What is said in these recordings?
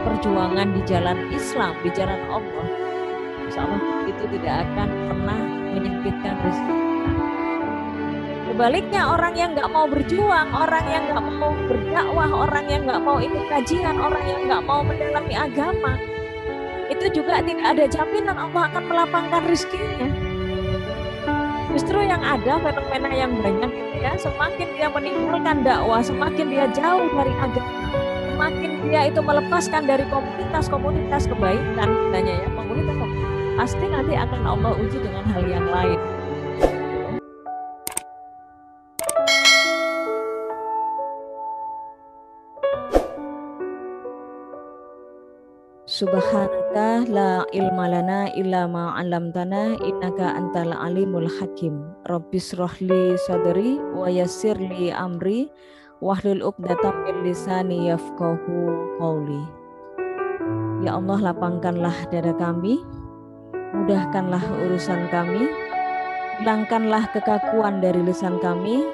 perjuangan di jalan Islam, di jalan Allah, insya Allah itu tidak akan pernah menyempitkan rezeki kita. Sebaliknya orang yang nggak mau berjuang, orang yang nggak mau berdakwah, orang yang nggak mau ikut kajian, orang yang nggak mau mendalami agama, itu juga tidak ada jaminan Allah akan melapangkan rezekinya. Justru yang ada fenomena yang banyak itu ya, semakin dia menimbulkan dakwah, semakin dia jauh dari agama, semakin dia itu melepaskan dari komunitas-komunitas kebaikan, katanya ya, komunitas pasti nanti akan Allah uji dengan hal yang lain. Subhanaka la ilma lana illa ma 'allamtana innaka antal alimul hakim. Rabbis rohli sadri wa yassirli amri wahlul 'uqdatam min lisani yafqahu qauli. Ya Allah, lapangkanlah dada kami, mudahkanlah urusan kami, hilangkanlah kekakuan dari lisan kami,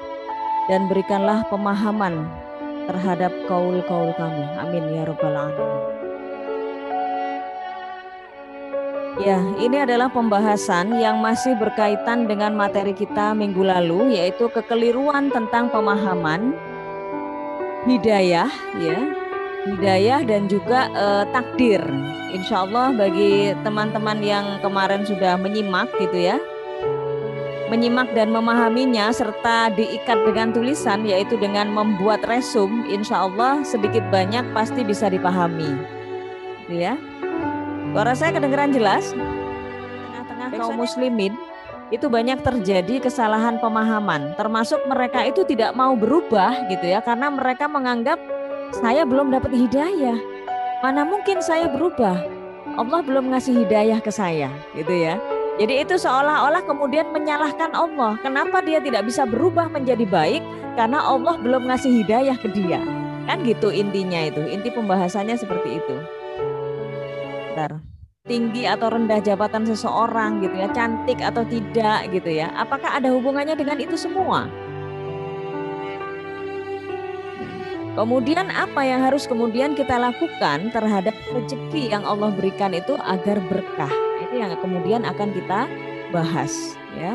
dan berikanlah pemahaman terhadap kaul-kaul kami. Amin ya rabbal alamin. Ya, ini adalah pembahasan yang masih berkaitan dengan materi kita minggu lalu, yaitu kekeliruan tentang pemahaman hidayah, ya, hidayah dan juga takdir. Insya Allah bagi teman-teman yang kemarin sudah menyimak gitu ya, menyimak dan memahaminya serta diikat dengan tulisan, yaitu dengan membuat resum, insya Allah sedikit banyak pasti bisa dipahami, gitu ya. Suara saya kedengeran jelas? Tengah-tengah kaum muslimin itu banyak terjadi kesalahan pemahaman, termasuk mereka itu tidak mau berubah gitu ya, karena mereka menganggap saya belum dapat hidayah, mana mungkin saya berubah, Allah belum ngasih hidayah ke saya gitu ya. Jadi itu seolah-olah kemudian menyalahkan Allah, kenapa dia tidak bisa berubah menjadi baik, karena Allah belum ngasih hidayah ke dia, kan gitu intinya. Itu inti pembahasannya seperti itu. Tinggi atau rendah jabatan seseorang gitu ya, cantik atau tidak gitu ya, apakah ada hubungannya dengan itu semua? Kemudian apa yang harus kemudian kita lakukan terhadap rezeki yang Allah berikan itu agar berkah? Itu yang kemudian akan kita bahas ya.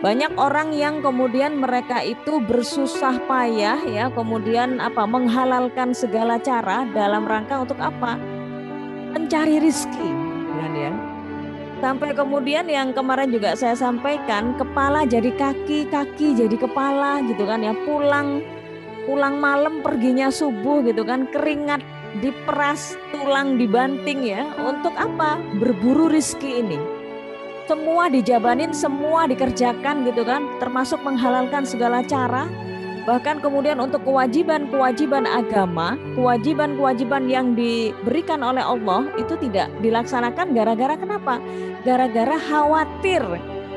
Banyak orang yang kemudian mereka itu bersusah payah ya, kemudian menghalalkan segala cara dalam rangka untuk apa? Mencari rizki, ya. Sampai kemudian yang kemarin juga saya sampaikan, kepala jadi kaki, kaki jadi kepala gitu kan ya, pulang malam perginya subuh gitu kan, keringat diperas, tulang dibanting ya, untuk apa? Berburu rizki ini. Semua dijabanin, semua dikerjakan gitu kan, termasuk menghalalkan segala cara. Bahkan kemudian untuk kewajiban-kewajiban agama, kewajiban-kewajiban yang diberikan oleh Allah itu tidak dilaksanakan gara-gara kenapa? Gara-gara khawatir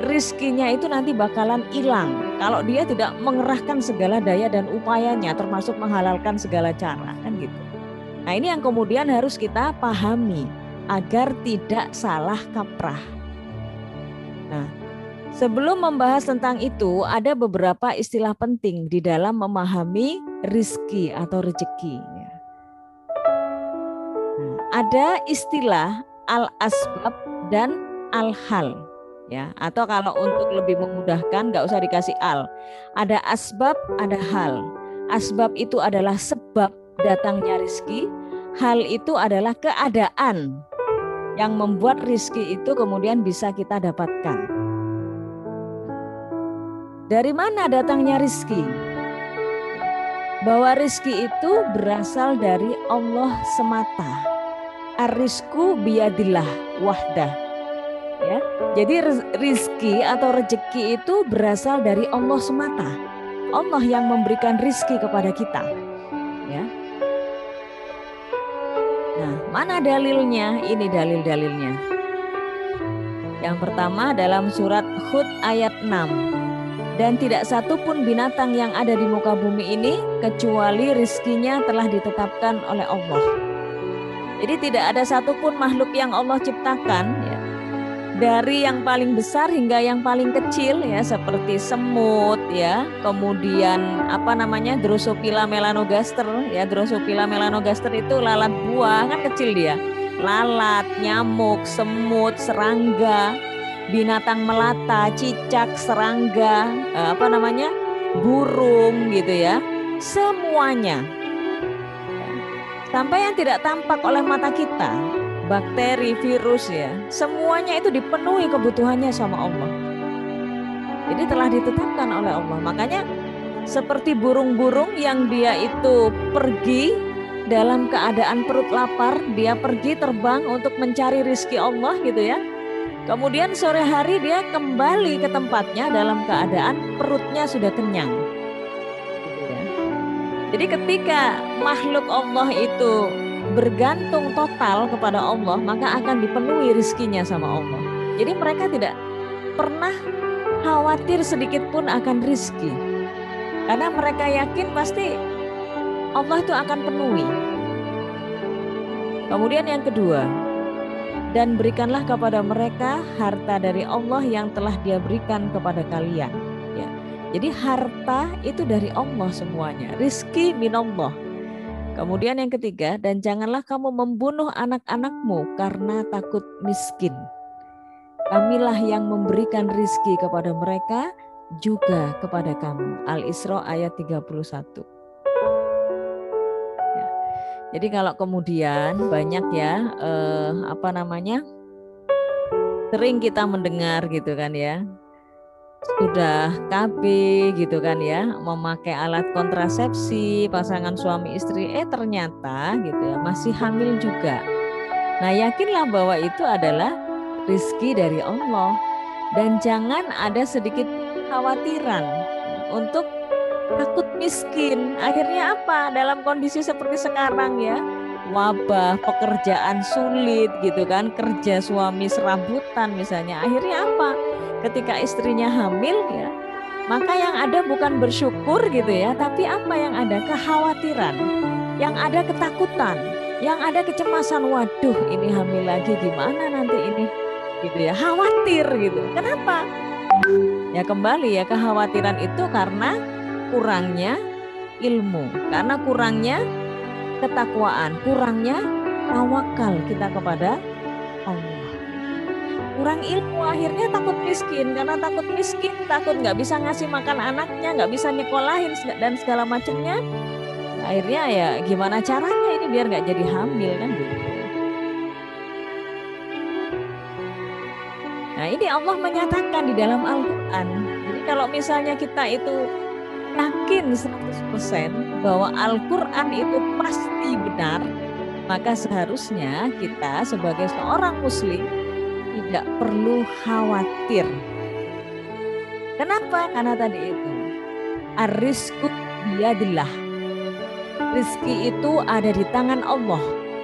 rizkinya itu nanti bakalan hilang kalau dia tidak mengerahkan segala daya dan upayanya, termasuk menghalalkan segala cara, kan gitu. Nah, ini yang kemudian harus kita pahami agar tidak salah kaprah. Nah, sebelum membahas tentang itu, ada beberapa istilah penting di dalam memahami rizki atau rezeki. Nah, ada istilah al-asbab dan al-hal. Ya, atau kalau untuk lebih memudahkan nggak usah dikasih al. Ada asbab, ada hal. Asbab itu adalah sebab datangnya rizki. Hal itu adalah keadaan yang membuat rizki itu kemudian bisa kita dapatkan. Dari mana datangnya rizki? Bahwa rizki itu berasal dari Allah semata. Ar-rizku biyadillah wahdah. Ya, jadi rizki atau rezeki itu berasal dari Allah semata. Allah yang memberikan rizki kepada kita. Ya. Nah, mana dalilnya? Ini dalil-dalilnya. Yang pertama dalam surat Hud ayat 6. Dan tidak satu pun binatang yang ada di muka bumi ini kecuali rizkinya telah ditetapkan oleh Allah. Jadi tidak ada satupun makhluk yang Allah ciptakan ya, dari yang paling besar hingga yang paling kecil ya, seperti semut ya, kemudian Drosophila melanogaster ya. Drosophila melanogaster itu lalat buah, kan kecil dia. Lalat, nyamuk, semut, serangga, binatang melata, cicak, serangga, burung gitu ya. Semuanya. Sampai yang tidak tampak oleh mata kita, bakteri, virus ya, semuanya itu dipenuhi kebutuhannya sama Allah. Jadi telah ditetapkan oleh Allah. Makanya seperti burung-burung yang dia itu pergi dalam keadaan perut lapar, dia pergi terbang untuk mencari rizki Allah gitu ya. Kemudian sore hari dia kembali ke tempatnya dalam keadaan perutnya sudah kenyang. Gitu ya. Jadi ketika makhluk Allah itu bergantung total kepada Allah, maka akan dipenuhi rizkinya sama Allah. Jadi mereka tidak pernah khawatir sedikit pun akan rizki. Karena mereka yakin pasti Allah itu akan penuhi. Kemudian yang kedua, dan berikanlah kepada mereka harta dari Allah yang telah Dia berikan kepada kalian. Ya. Jadi harta itu dari Allah semuanya, rizki minallah. Kemudian yang ketiga, dan janganlah kamu membunuh anak-anakmu karena takut miskin. Kamilah yang memberikan rizki kepada mereka juga kepada kamu. Al-Isra ayat 31. Ya. Jadi kalau kemudian banyak ya sering kita mendengar gitu kan ya, sudah KB gitu kan ya, memakai alat kontrasepsi, pasangan suami istri, ternyata gitu ya masih hamil juga. Nah yakinlah bahwa itu adalah rizki dari Allah, dan jangan ada sedikit kekhawatiran untuk takut miskin. Akhirnya apa? Dalam kondisi seperti sekarang ya, wabah, pekerjaan sulit gitu kan, kerja suami serabutan misalnya. Akhirnya apa? Ketika istrinya hamil ya, maka yang ada bukan bersyukur gitu ya, tapi apa yang ada? Kekhawatiran, yang ada ketakutan, yang ada kecemasan. Waduh, ini hamil lagi, gimana nanti ini? Gitu ya, khawatir gitu. Kenapa? Ya kembali ya, kekhawatiran itu karena kurangnya ilmu, karena kurangnya ketakwaan, kurangnya tawakal kita kepada Allah. Kurang ilmu, akhirnya takut miskin. Karena takut miskin, takut nggak bisa ngasih makan anaknya, nggak bisa nyekolahin dan segala macamnya. Akhirnya ya gimana caranya ini biar nggak jadi hamil kan gitu. Nah ini Allah menyatakan di dalam Al-Quran. Jadi kalau misalnya kita itu yakin 100% bahwa Al-Quran itu pasti benar, maka seharusnya kita sebagai seorang muslim tidak perlu khawatir. Kenapa? Karena tadi itu ar-rizqu biyadillah. Rizki itu ada di tangan Allah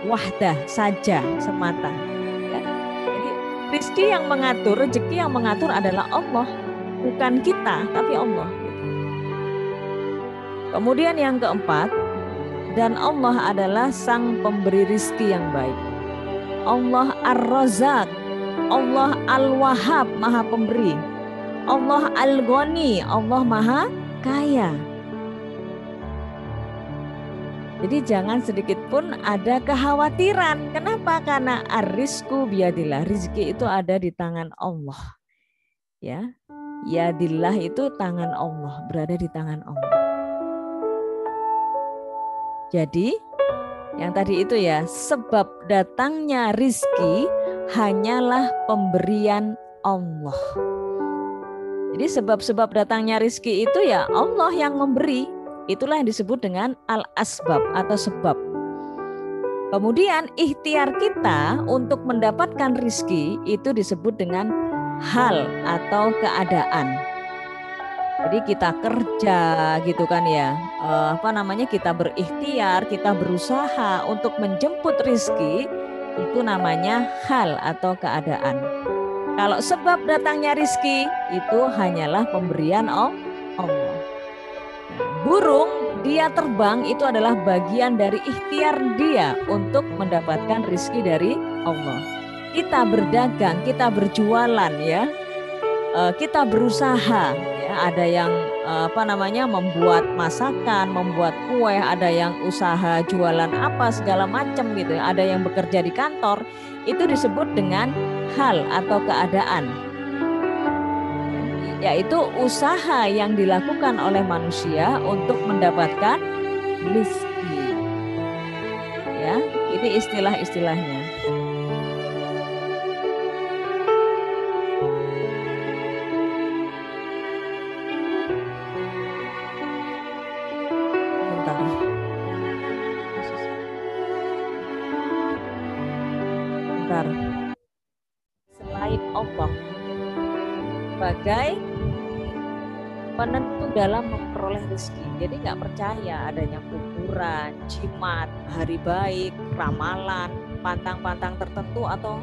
wahdah saja semata. Ya. Jadi rizki yang mengatur, rezeki yang mengatur adalah Allah, bukan kita tapi Allah. Kemudian yang keempat, dan Allah adalah sang pemberi rizki yang baik. Allah Ar-Razzaq, Allah Al-Wahhab, maha pemberi. Allah Al-Ghani, Allah maha kaya. Jadi jangan sedikit pun ada kekhawatiran. Kenapa? Karena ar-rizqu biyadillah, rizki itu ada di tangan Allah. Ya, yadillah itu tangan Allah, berada di tangan Allah. Jadi yang tadi itu ya, sebab datangnya rizki hanyalah pemberian Allah. Jadi sebab-sebab datangnya rizki itu ya Allah yang memberi. Itulah yang disebut dengan al-asbab atau sebab. Kemudian ikhtiar kita untuk mendapatkan rizki itu disebut dengan hal atau keadaan. Jadi kita kerja gitu kan ya, kita berikhtiar, kita berusaha untuk menjemput rizki, itu namanya hal atau keadaan. Kalau sebab datangnya rizki itu hanyalah pemberian Allah. Burung dia terbang itu adalah bagian dari ikhtiar dia untuk mendapatkan rizki dari Allah. kita berdagang, kita berjualan ya, kita berusaha ya, ada yang membuat masakan, membuat kue, ada yang usaha jualan apa segala macam gitu, ada yang bekerja di kantor, itu disebut dengan hal atau keadaan, yaitu usaha yang dilakukan oleh manusia untuk mendapatkan rezeki. Ya, ini istilah-istilahnya. Bentar. Selain Allah sebagai penentu dalam memperoleh rezeki. Jadi nggak percaya adanya kuburan, jimat, hari baik, ramalan, pantang-pantang tertentu atau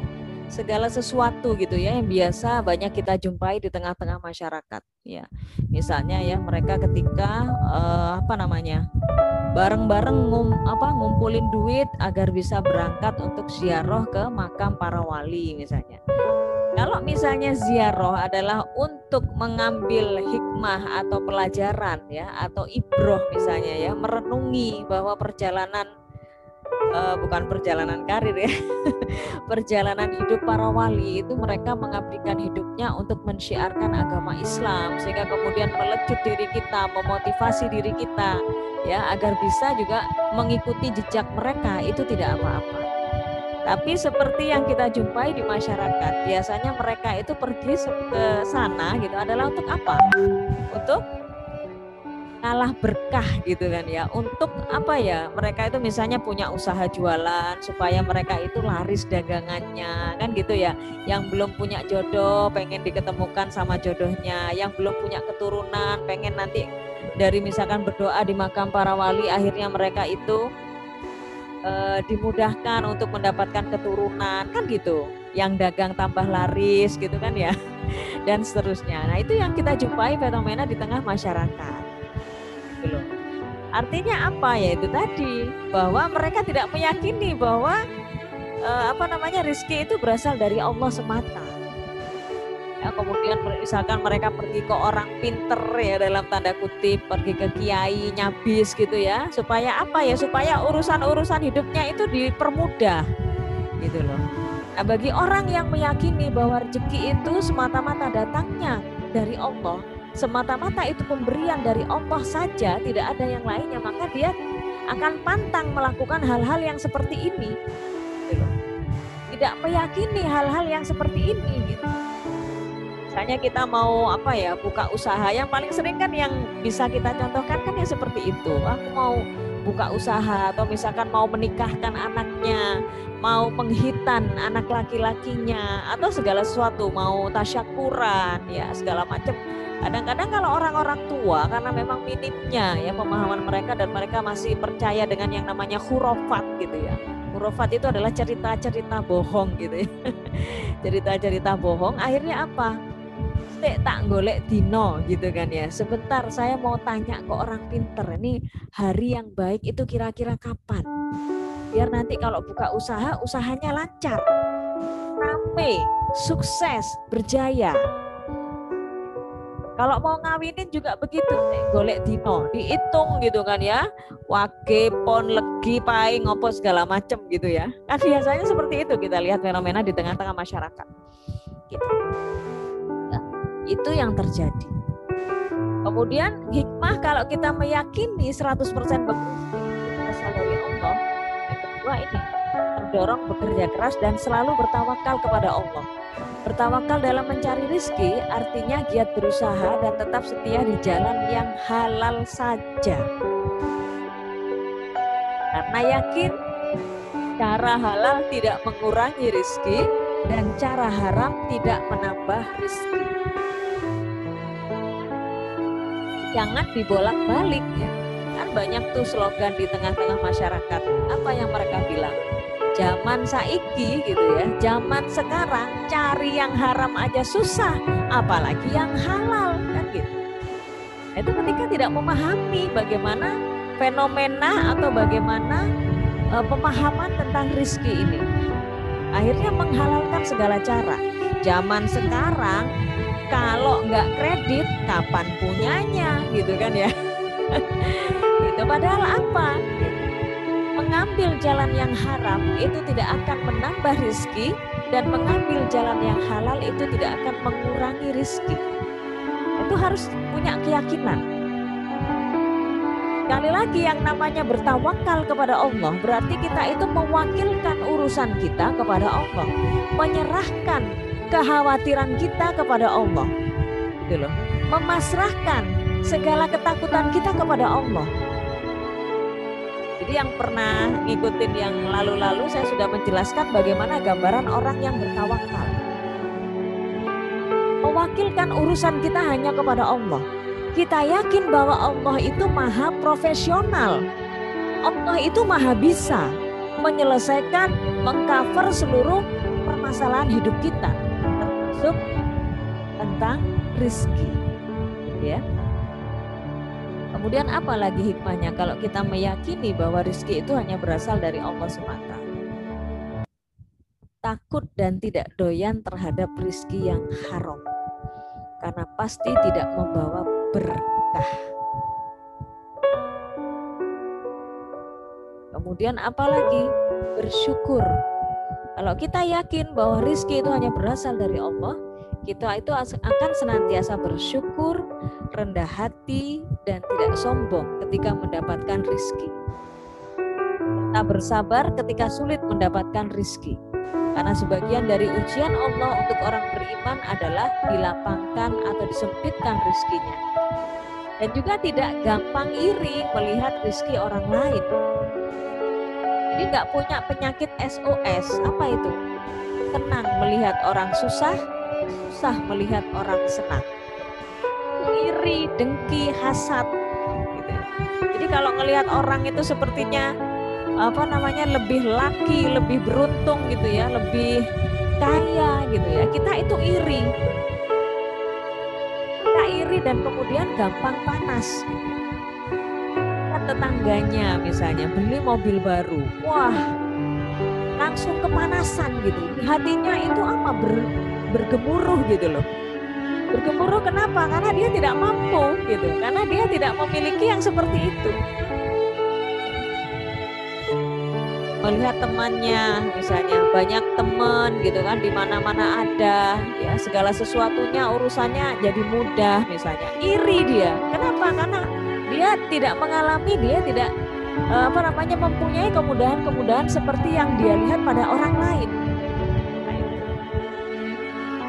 segala sesuatu gitu ya yang biasa banyak kita jumpai di tengah-tengah masyarakat ya. Misalnya ya mereka ketika bareng-bareng ngumpulin duit agar bisa berangkat untuk ziarah ke makam para wali misalnya. Kalau misalnya ziarah adalah untuk mengambil hikmah atau pelajaran ya, atau ibroh misalnya ya, merenungi bahwa perjalanan bukan perjalanan karir ya, perjalanan hidup para wali itu mereka mengabdikan hidupnya untuk mensyiarkan agama Islam sehingga kemudian melecut diri kita, memotivasi diri kita ya agar bisa juga mengikuti jejak mereka, itu tidak apa-apa. Tapi seperti yang kita jumpai di masyarakat, biasanya mereka itu pergi ke sana gitu adalah untuk apa? Untuk ngalah berkah gitu kan ya. Untuk apa ya? Mereka itu misalnya punya usaha jualan supaya mereka itu laris dagangannya kan gitu ya. Yang belum punya jodoh pengen diketemukan sama jodohnya, yang belum punya keturunan pengen nanti dari misalkan berdoa di makam para wali akhirnya mereka itu dimudahkan untuk mendapatkan keturunan kan gitu, yang dagang tambah laris gitu kan ya, dan seterusnya. Nah itu yang kita jumpai fenomena di tengah masyarakat. Belum. Artinya apa ya, itu tadi bahwa mereka tidak meyakini bahwa rezeki itu berasal dari Allah semata. Ya, kemudian misalkan mereka pergi ke orang pinter ya dalam tanda kutip, pergi ke kiai nyabis gitu ya, supaya apa ya, supaya urusan-urusan hidupnya itu dipermudah gitu loh. Nah bagi orang yang meyakini bahwa rezeki itu semata-mata datangnya dari Allah, semata-mata itu pemberian dari Allah saja, tidak ada yang lainnya, maka dia akan pantang melakukan hal-hal yang seperti ini gitu loh. Tidak meyakini hal-hal yang seperti ini gitu. Misalnya kita mau buka usaha, yang paling sering kan yang bisa kita contohkan kan yang seperti itu. Aku mau buka usaha atau misalkan mau menikahkan anaknya, mau penghitan anak laki-lakinya atau segala sesuatu, mau tasyakuran ya segala macam. Kadang-kadang kalau orang-orang tua karena memang minimnya ya pemahaman mereka dan mereka masih percaya dengan yang namanya khurafat gitu ya. Khurafat itu adalah cerita-cerita bohong gitu ya. Cerita-cerita bohong, akhirnya apa? Tak golek dino gitu kan ya. Sebentar saya mau tanya ke orang pinter, ini hari yang baik itu kira-kira kapan? Biar nanti kalau buka usaha, usahanya lancar, rame, sukses, berjaya. Kalau mau ngawinin juga begitu, golek dino, dihitung gitu kan ya. Wage, pon, legi, pai, ngopo segala macam gitu ya. Kan biasanya seperti itu kita lihat fenomena di tengah-tengah masyarakat. Gitu. Itu yang terjadi. Kemudian hikmah kalau kita meyakini 100% berasal dari Allah. Yang kedua ini terdorong bekerja keras dan selalu bertawakal kepada Allah. Bertawakal dalam mencari rezeki artinya giat berusaha dan tetap setia di jalan yang halal saja. Karena yakin cara halal tidak mengurangi rezeki dan cara haram tidak menambah rezeki. Jangan dibolak-balik ya. Kan banyak tuh slogan di tengah-tengah masyarakat. Apa yang mereka bilang? Zaman saiki gitu ya, zaman sekarang cari yang haram aja susah, apalagi yang halal kan gitu. Itu ketika tidak memahami bagaimana fenomena atau bagaimana pemahaman tentang rezeki ini. Akhirnya menghalalkan segala cara. Zaman sekarang kalau nggak kredit kapan punyanya gitu kan ya. Itu padahal apa? Mengambil jalan yang haram itu tidak akan menambah rizki, dan mengambil jalan yang halal itu tidak akan mengurangi rizki. Itu harus punya keyakinan. Sekali lagi, yang namanya bertawakal kepada Allah berarti kita itu mewakilkan urusan kita kepada Allah, menyerahkan kekhawatiran kita kepada Allah, gitu loh. Memasrahkan segala ketakutan kita kepada Allah. Jadi yang pernah ngikutin yang lalu-lalu saya sudah menjelaskan bagaimana gambaran orang yang bertawakal. Mewakilkan urusan kita hanya kepada Allah. Kita yakin bahwa Allah itu maha profesional. Allah itu maha bisa menyelesaikan, mengcover seluruh permasalahan hidup kita, termasuk tentang rezeki. Ya. Kemudian apa lagi hikmahnya kalau kita meyakini bahwa rezeki itu hanya berasal dari Allah semata? Takut dan tidak doyan terhadap rezeki yang haram, karena pasti tidak membawa berkah. Kemudian apalagi? Bersyukur. Kalau kita yakin bahwa rezeki itu hanya berasal dari Allah, kita itu akan senantiasa bersyukur, rendah hati, dan tidak sombong ketika mendapatkan rezeki. Kita bersabar ketika sulit mendapatkan rezeki. Karena sebagian dari ujian Allah untuk orang beriman adalah dilapangkan atau disempitkan rezekinya. Dan juga tidak gampang iri melihat rezeki orang lain. Jadi nggak punya penyakit SOS. Apa itu? Tenang melihat orang susah, susah melihat orang senang. Iri, dengki, hasad. Gitu. Jadi kalau ngelihat orang itu sepertinya lebih laki, lebih beruntung gitu ya, lebih kaya gitu ya, kita itu iri. Kita iri dan kemudian gampang panas. Lihat tetangganya misalnya beli mobil baru, wah langsung kepanasan gitu. Hatinya itu bergemuruh gitu loh. Bergemuruh kenapa? Karena dia tidak mampu gitu, karena dia tidak memiliki yang seperti itu. Melihat temannya misalnya banyak teman gitu kan, di mana-mana ada ya, segala sesuatunya urusannya jadi mudah misalnya, iri dia. Kenapa? Karena dia tidak mengalami, dia tidak mempunyai kemudahan-kemudahan seperti yang dia lihat pada orang lain.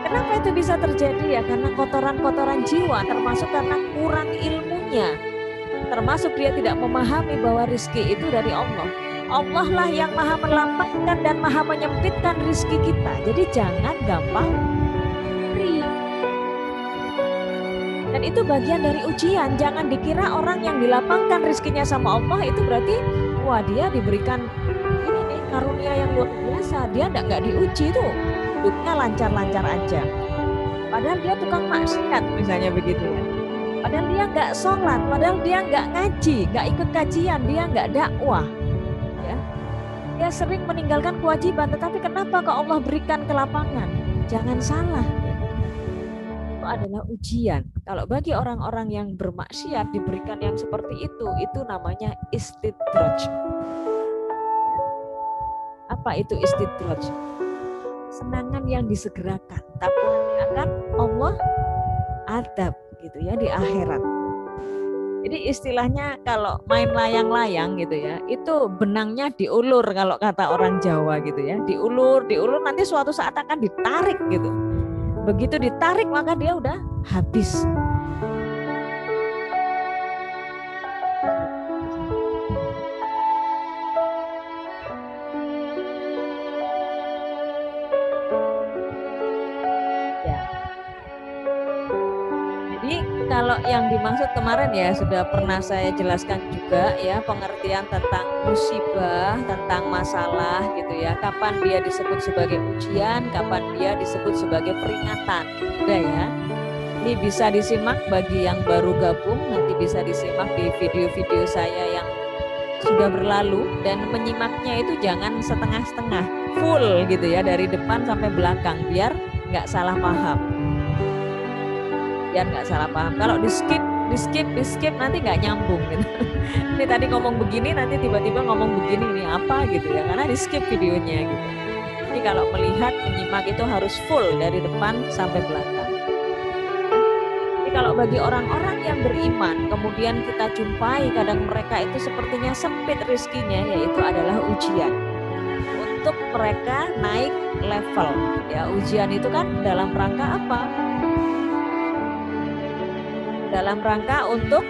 Kenapa itu bisa terjadi? Ya karena kotoran-kotoran jiwa, termasuk karena kurang ilmunya, termasuk dia tidak memahami bahwa rezeki itu dari Allah. Allah lah yang maha melapangkan dan maha menyempitkan rezeki kita. Jadi jangan gampang iri. Dan itu bagian dari ujian. Jangan dikira orang yang dilapangkan rezekinya sama Allah itu berarti wah dia diberikan ini nih karunia yang luar biasa. Dia nggak diuji tuh, hidupnya lancar-lancar aja. Padahal dia tukang maksiat misalnya begitu ya. Padahal dia nggak sholat, padahal dia nggak ngaji, nggak ikut kajian, dia nggak dakwah. Dia sering meninggalkan kewajiban, tetapi kenapa kok Allah berikan kelapangan? Jangan salah. Itu adalah ujian. Kalau bagi orang-orang yang bermaksiat diberikan yang seperti itu namanya istidraj. Apa itu istidraj? Senangan yang disegerakan, tapi nanti akan Allah adab gitu ya di akhirat. Jadi istilahnya kalau main layang-layang gitu ya, itu benangnya diulur kalau kata orang Jawa gitu ya. Diulur nanti suatu saat akan ditarik gitu. Begitu ditarik maka dia udah habis. Kalau yang dimaksud kemarin ya sudah pernah saya jelaskan juga ya, pengertian tentang musibah, tentang masalah gitu ya. Kapan dia disebut sebagai ujian, kapan dia disebut sebagai peringatan. Udah ya. Ini bisa disimak bagi yang baru gabung, nanti bisa disimak di video-video saya yang sudah berlalu, dan menyimaknya itu jangan setengah-setengah, full gitu ya, dari depan sampai belakang, biar nggak salah paham. Kalau di skip nanti nggak nyambung gitu. Ini tadi ngomong begini, nanti tiba-tiba ngomong begini, ini apa gitu ya, karena di skip videonya gitu. Jadi kalau melihat, menyimak itu harus full dari depan sampai belakang. Jadi kalau bagi orang-orang yang beriman, kemudian kita jumpai kadang mereka itu sepertinya sempit rezekinya, yaitu adalah ujian untuk mereka naik level. Ya, ujian itu kan dalam rangka apa? Dalam rangka untuk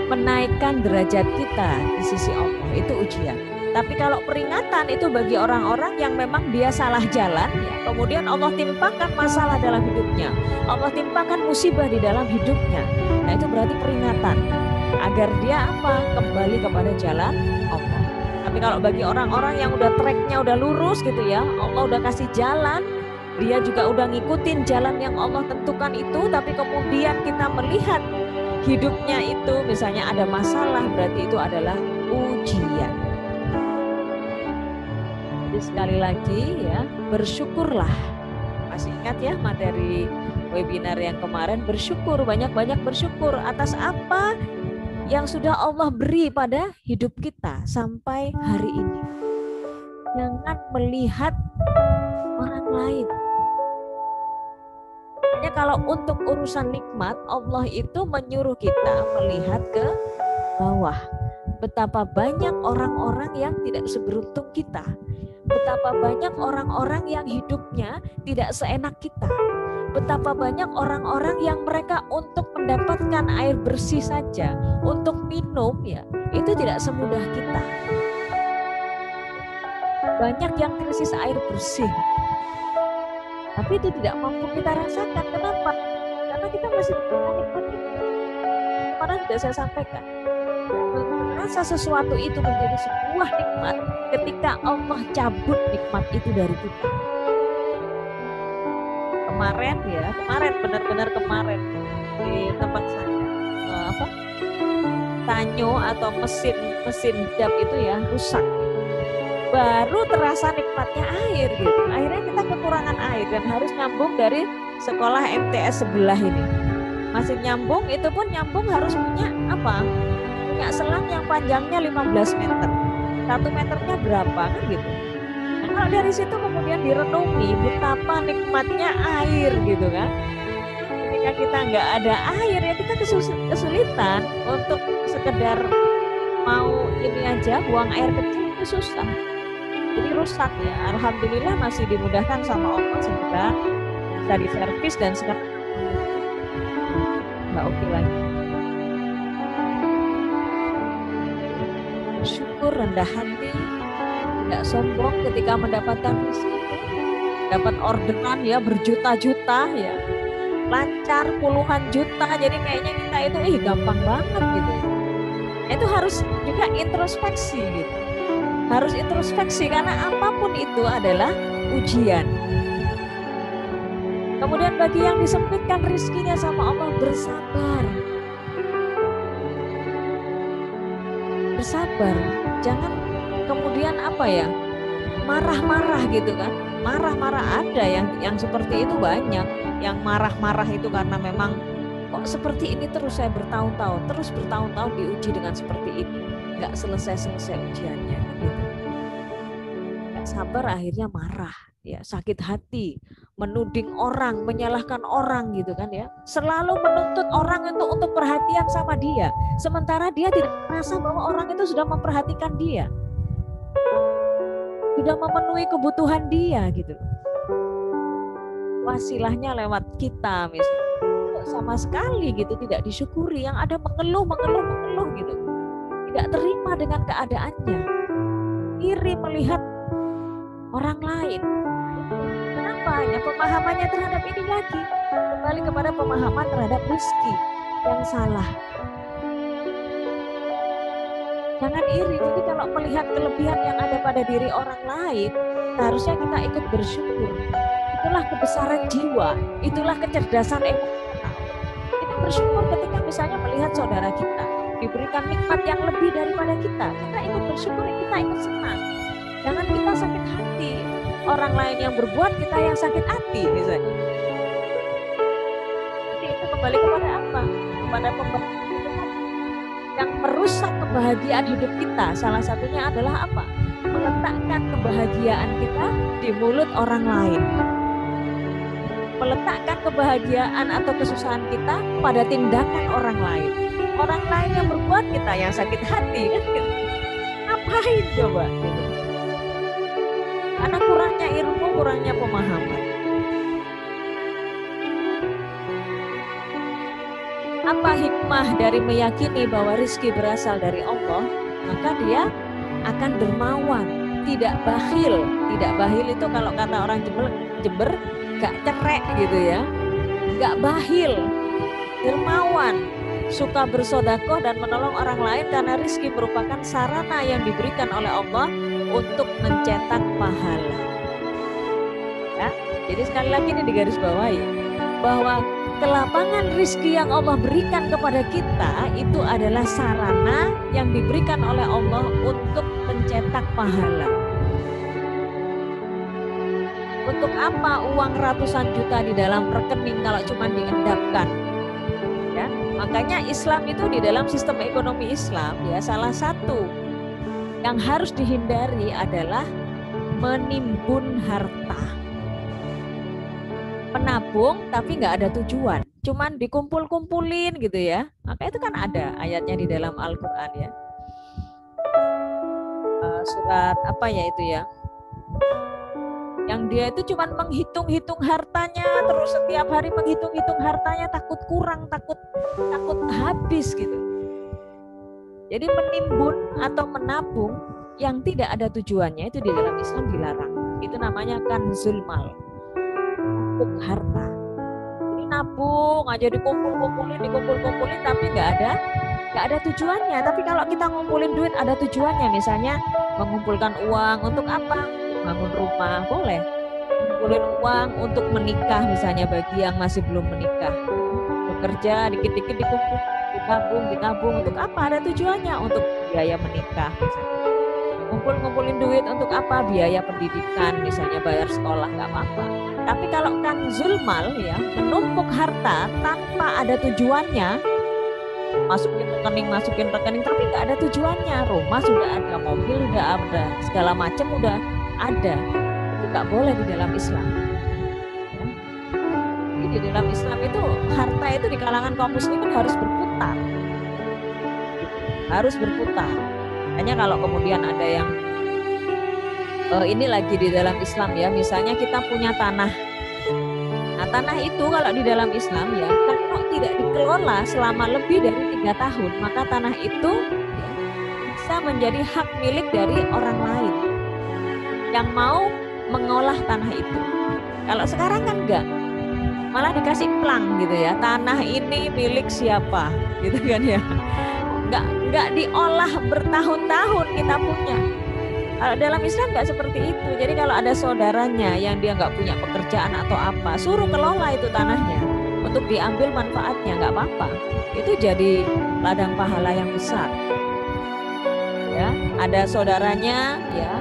menaikkan derajat kita di sisi Allah, itu ujian. Tapi kalau peringatan itu bagi orang-orang yang memang dia salah jalan, ya, kemudian Allah timpakan masalah dalam hidupnya, Allah timpakan musibah di dalam hidupnya. Nah, itu berarti peringatan agar dia apa? Kembali kepada jalan Allah. Tapi kalau bagi orang-orang yang udah tracknya udah lurus gitu ya, Allah udah kasih jalan, dia juga udah ngikutin jalan yang Allah tentukan itu, tapi kemudian kita melihat hidupnya itu misalnya ada masalah, berarti itu adalah ujian. Jadi sekali lagi ya, bersyukurlah. Masih ingat ya materi webinar yang kemarin, bersyukur, banyak-banyak bersyukur atas apa yang sudah Allah beri pada hidup kita sampai hari ini. Jangan melihat orang lain. Hanya kalau untuk urusan nikmat, Allah itu menyuruh kita melihat ke bawah. Betapa banyak orang-orang yang tidak seberuntung kita. Betapa banyak orang-orang yang hidupnya tidak seenak kita. Betapa banyak orang-orang yang mereka untuk mendapatkan air bersih saja, untuk minum ya, itu tidak semudah kita. Banyak yang krisis air bersih, tapi itu tidak mampu kita rasakan. Kenapa? Karena kita masih nikmat itu. Kemarin sudah saya sampaikan, merasa sesuatu itu menjadi sebuah nikmat ketika Allah cabut nikmat itu dari kita. Kemarin benar-benar kemarin di tempat saya tanyo atau mesin dap itu ya rusak. Baru terasa nikmatnya air gitu. Akhirnya kita kekurangan air dan harus nyambung dari sekolah MTS sebelah ini. Masih nyambung, itu pun nyambung harus punya apa? Punya selang yang panjangnya 15 meter. 1 meternya berapa kan gitu. Nah, kalau dari situ kemudian direnungi betapa nikmatnya air gitu kan. Ketika kita nggak ada air ya kita kesulitan untuk sekedar mau ini aja buang air kecil itu susah. Jadi rusak ya. Alhamdulillah masih dimudahkan sama Allah sehingga bisa diservis dan sekarang nggak oke lagi. Syukur, rendah hati, tidak sombong ketika mendapatkan rezeki, dapat orderan ya berjuta-juta ya, lancar puluhan juta, jadi kayaknya kita itu gampang banget gitu. Itu harus juga introspeksi gitu. Harus introspeksi karena apapun itu adalah ujian. Kemudian bagi yang disempitkan rezekinya sama Allah, bersabar. Bersabar. Jangan kemudian apa ya? Marah-marah gitu kan. Marah-marah ada yang seperti itu banyak. Yang marah-marah itu karena memang kok seperti ini terus saya bertahun-tahun, diuji dengan seperti ini. Nggak selesai-selesai ujiannya gitu. Nggak sabar akhirnya marah. Ya, sakit hati, menuding orang, menyalahkan orang gitu kan ya. Selalu menuntut orang untuk perhatian sama dia, sementara dia tidak merasa bahwa orang itu sudah memperhatikan dia, sudah memenuhi kebutuhan dia gitu. Wasilahnya lewat kita misalnya, sama sekali gitu tidak disyukuri, yang ada mengeluh gitu, tidak terima dengan keadaannya, iri melihat orang lain. Kenapa? Ya pemahamannya terhadap ini lagi kembali kepada pemahaman terhadap rezeki yang salah. Jangan iri. Jadi kalau melihat kelebihan yang ada pada diri orang lain, seharusnya kita ikut bersyukur. Itulah kebesaran jiwa, itulah kecerdasan emosional. Kita bersyukur ketika misalnya melihat saudara kita diberikan nikmat yang lebih daripada kita ikut bersyukur, kita ikut senang. Jangan kita sakit hati orang lain yang berbuat, kita yang sakit hati misalnya. Jadi itu kembali kepada apa? Kepada pembahasan yang merusak kebahagiaan hidup kita. Salah satunya adalah apa? Meletakkan kebahagiaan kita di mulut orang lain. Meletakkan kebahagiaan atau kesusahan kita pada tindakan orang lain. Orang lain yang berbuat, kita yang sakit hati kan? Ngapain coba? Karena kurangnya ilmu, kurangnya pemahaman. Apa hikmah dari meyakini bahwa rizki berasal dari Allah? Maka dia akan dermawan, tidak bakhil. Tidak bakhil itu kalau kata orang Jember gak cerek gitu ya, gak bakhil, dermawan, suka bersodakoh dan menolong orang lain karena rizki merupakan sarana yang diberikan oleh Allah untuk mencetak pahala. Ya, jadi sekali lagi ini digarisbawahi bahwa kelapangan rizki yang Allah berikan kepada kita itu adalah sarana yang diberikan oleh Allah untuk mencetak pahala. Untuk apa uang ratusan juta di dalam rekening kalau cuma diendapkan? Ya, makanya Islam itu di dalam sistem ekonomi Islam ya, salah satu yang harus dihindari adalah menimbun harta. Menabung tapi nggak ada tujuan, cuman dikumpul-kumpulin gitu ya. Maka itu kan ada ayatnya di dalam Al-Quran ya. Surat apa ya itu ya? Yang dia itu cuma menghitung-hitung hartanya, terus setiap hari menghitung-hitung hartanya, takut kurang, takut habis gitu. Jadi menimbun atau menabung yang tidak ada tujuannya itu di dalam Islam dilarang. Itu namanya kanzul mal, numpuk harta. Jadi nabung aja dikumpul-kumpulin tapi nggak ada tujuannya. Tapi kalau kita ngumpulin duit ada tujuannya, misalnya mengumpulkan uang untuk apa? Bangun rumah, boleh. Ngumpulin uang untuk menikah misalnya bagi yang masih belum menikah. Bekerja dikit-dikit dikumpul, ditabung untuk apa? Ada tujuannya, untuk biaya menikah misalnya. Ngumpulin duit untuk apa? Biaya pendidikan misalnya, bayar sekolah, nggak apa-apa. Tapi kalau kanzul mal ya, menumpuk harta tanpa ada tujuannya, masukin rekening tapi nggak ada tujuannya. Rumah sudah ada, mobil sudah ada, segala macam udah ada, itu nggak boleh di dalam Islam. Jadi di dalam Islam itu harta itu di kalangan kaum muslimin harus berputar. Hanya kalau kemudian ada yang ini lagi di dalam Islam ya, misalnya kita punya tanah. Nah, tanah itu kalau di dalam Islam ya, kalau tidak dikelola selama lebih dari 3 tahun, maka tanah itu bisa menjadi hak milik dari orang lain yang mau mengolah tanah itu. Kalau sekarang kan enggak, malah dikasih plang gitu ya, tanah ini milik siapa gitu kan ya, enggak diolah bertahun-tahun kita punya. Kalau dalam Islam enggak seperti itu. Jadi kalau ada saudaranya yang dia enggak punya pekerjaan atau apa, suruh kelola itu tanahnya untuk diambil manfaatnya, enggak apa-apa. Itu jadi ladang pahala yang besar. Ya, ada saudaranya ya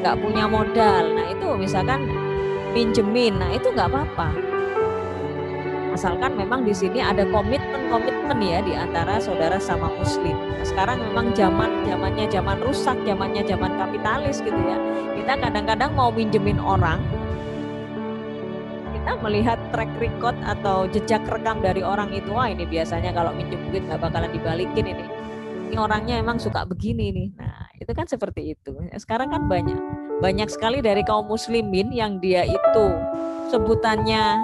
nggak punya modal, nah itu misalkan pinjemin, nah itu nggak apa-apa, asalkan memang di sini ada komitmen ya di antara saudara sama muslim. Nah, sekarang memang zamannya zaman rusak, zamannya zaman kapitalis gitu ya. Kita kadang-kadang mau pinjemin orang, kita melihat track record atau jejak rekam dari orang itu, wah ini biasanya kalau minjem duit nggak bakalan dibalikin ini orangnya emang suka begini nih. Nah itu kan seperti itu. Sekarang kan banyak sekali dari kaum muslimin yang dia itu sebutannya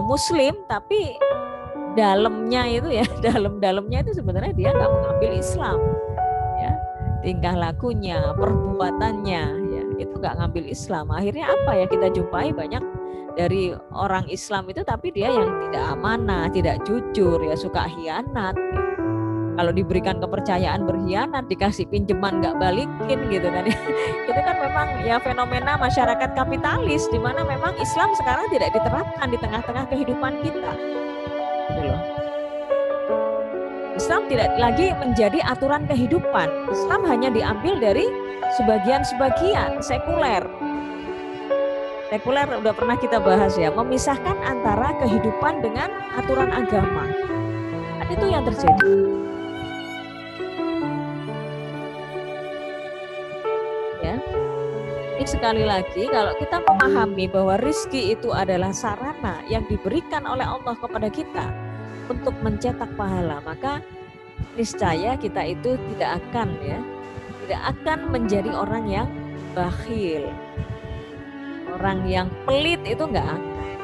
muslim, tapi dalamnya itu ya, dalamnya itu sebenarnya dia nggak mengambil Islam ya, tingkah lakunya, perbuatannya ya itu nggak ngambil Islam. Akhirnya apa ya, kita jumpai banyak dari orang Islam itu tapi dia yang tidak amanah, tidak jujur ya, suka hianat. Kalau diberikan kepercayaan berkhianat, dikasih pinjaman nggak balikin gitu kan ya. Itu kan memang ya fenomena masyarakat kapitalis di mana memang Islam sekarang tidak diterapkan di tengah-tengah kehidupan kita. Gitu loh. Islam tidak lagi menjadi aturan kehidupan. Islam hanya diambil dari sebagian-sebagian sekuler. Sekuler udah pernah kita bahas ya, memisahkan antara kehidupan dengan aturan agama. Kan itu yang terjadi. Ya. Ini sekali lagi kalau kita memahami bahwa rizki itu adalah sarana yang diberikan oleh Allah kepada kita untuk mencetak pahala, maka niscaya kita itu tidak akan menjadi orang yang bakhil, orang yang pelit, itu enggak akan.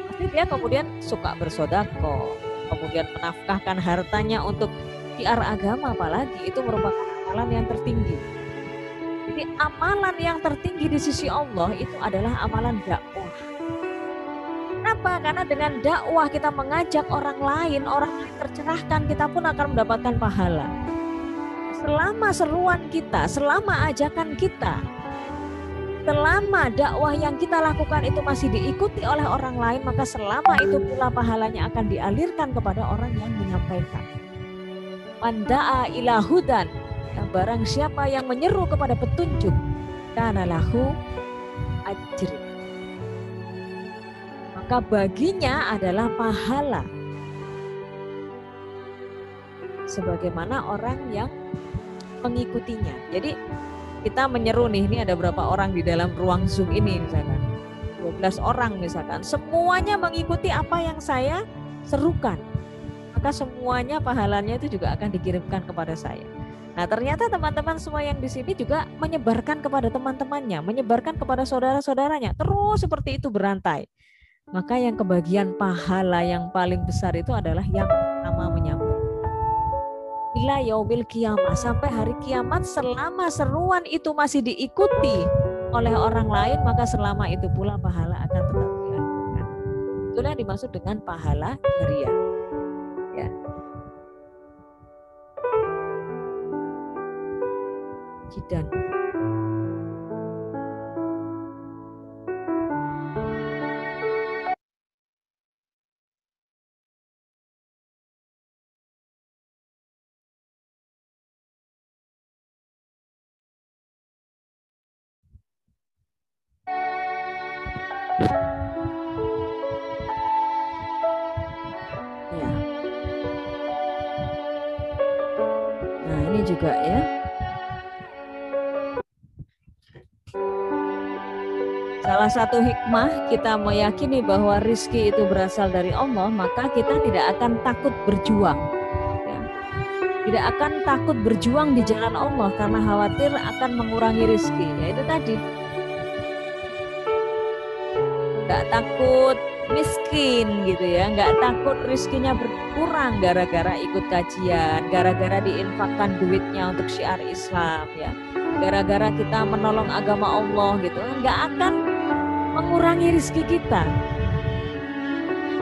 Pasti dia kemudian suka bersodako, kemudian menafkahkan hartanya untuk syiar agama, apalagi itu merupakan amalan yang tertinggi. Jadi amalan yang tertinggi di sisi Allah itu adalah amalan dakwah. Kenapa? Karena dengan dakwah kita mengajak orang lain tercerahkan, kita pun akan mendapatkan pahala. Selama seruan kita, selama ajakan kita, selama dakwah yang kita lakukan itu masih diikuti oleh orang lain, maka selama itu pula pahalanya akan dialirkan kepada orang yang menyampaikan. Man da'a ila hudan, barang siapa yang menyeru kepada petunjuk, kana lahu ajri, maka baginya adalah pahala sebagaimana orang yang mengikutinya. Jadi kita menyeru nih, ini ada berapa orang di dalam ruang Zoom ini misalkan, 12 orang misalkan, semuanya mengikuti apa yang saya serukan, maka semuanya pahalanya itu juga akan dikirimkan kepada saya. Nah, ternyata teman-teman semua yang di sini juga menyebarkan kepada teman-temannya, menyebarkan kepada saudara-saudaranya, terus seperti itu berantai. Maka yang kebagian pahala yang paling besar itu adalah yang pertama menyampaikan. Ila yaumil kiamah, sampai hari kiamat, selama seruan itu masih diikuti oleh orang lain, maka selama itu pula pahala akan tetap dilakukan. Itulah yang dimaksud dengan pahala jariah. Ya. Jidan. Ya. Nah, ini juga ya. Salah satu hikmah kita meyakini bahwa rizki itu berasal dari Allah, maka kita tidak akan takut berjuang. Ya. Tidak akan takut berjuang di jalan Allah karena khawatir akan mengurangi rizki. Ya itu tadi. Nggak takut miskin gitu ya, nggak takut rizkinya berkurang gara-gara ikut kajian, gara-gara diinfakkan duitnya untuk syiar Islam ya, gara-gara kita menolong agama Allah gitu, nggak akan mengurangi rizki kita.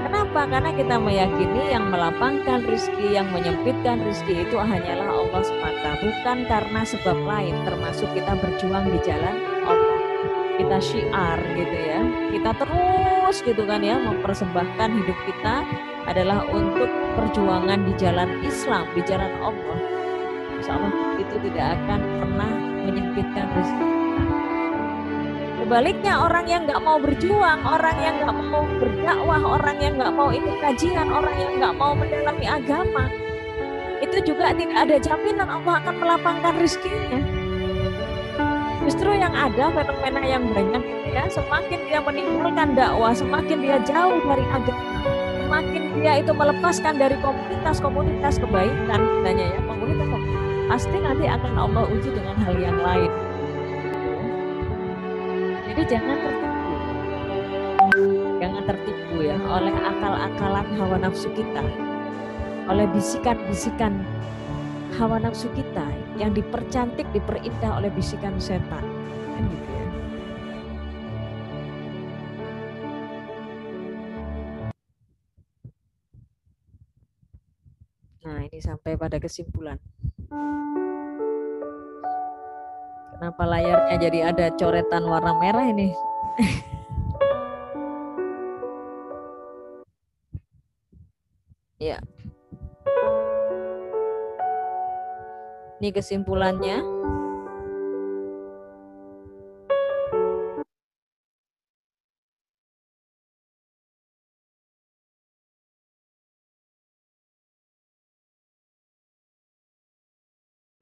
Kenapa? Karena kita meyakini yang melapangkan rizki, yang menyempitkan rizki itu hanyalah Allah semata, bukan karena sebab lain, termasuk kita berjuang di jalan Allah, kita syiar gitu ya, kita terus gitu kan ya, mempersembahkan hidup kita adalah untuk perjuangan di jalan Islam, di jalan Allah. Insya Allah itu tidak akan pernah menyempitkan rezeki. Sebaliknya orang yang nggak mau berjuang, orang yang nggak mau berdakwah, orang yang nggak mau ikut kajian, orang yang nggak mau mendalami agama, itu juga tidak ada jaminan Allah akan melapangkan rezekinya. Justru yang ada fenomena yang banyak itu ya, semakin dia meninggalkan dakwah, semakin dia jauh dari agama, semakin dia itu melepaskan dari komunitas-komunitas kebaikan, misalnya ya, komunitas pasti nanti akan Allah uji dengan hal yang lain. Jadi jangan tertipu ya oleh akal-akalan hawa nafsu kita, oleh bisikan-bisikan hawa nafsu kita yang dipercantik, diperindah oleh bisikan setan, kan gitu ya. Nah, ini sampai pada kesimpulan. Kenapa layarnya jadi ada coretan warna merah ini? Ya. Ini kesimpulannya.